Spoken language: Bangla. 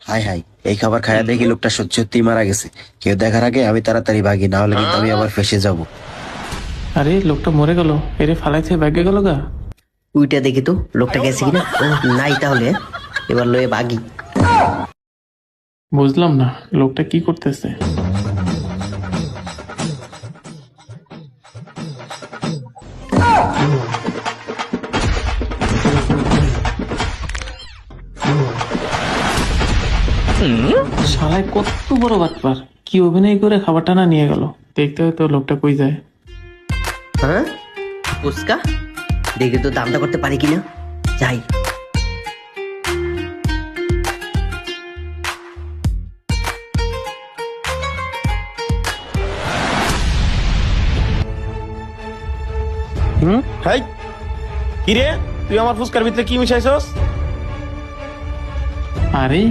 হাই হাই, এই খাবার খায়া দেখি লোকটা সত্যি সত্যি মারা গেছে। কেউ দেখার আগে আমি তাড়াতাড়ি ভাগি, না হলে কিন্তু আমি আবার ফেসে যাব। আরে লোকটা মরে গেল, এরে ফালাইছে ভাগ্যে গেল গা। উইটা দেখি তো লোকটা গেছে কিনা। ও নাই, তাহলে এবার লয়ে বাগি। বুঝলাম না লোকটা কি করতেছে। শালায় কত বড় বাটপার, কি অভিনয় করে খাবারটা না নিয়ে গেল। দেখতে হয়তো লোকটা কই যায়। হ্যাঁ ফুচকা, দেখি তো দামটা করতে পারি কিনা। যাই। হাই কিরে, তুই আমার ফুচকার ভিতরে কি মিশাইছস? আরে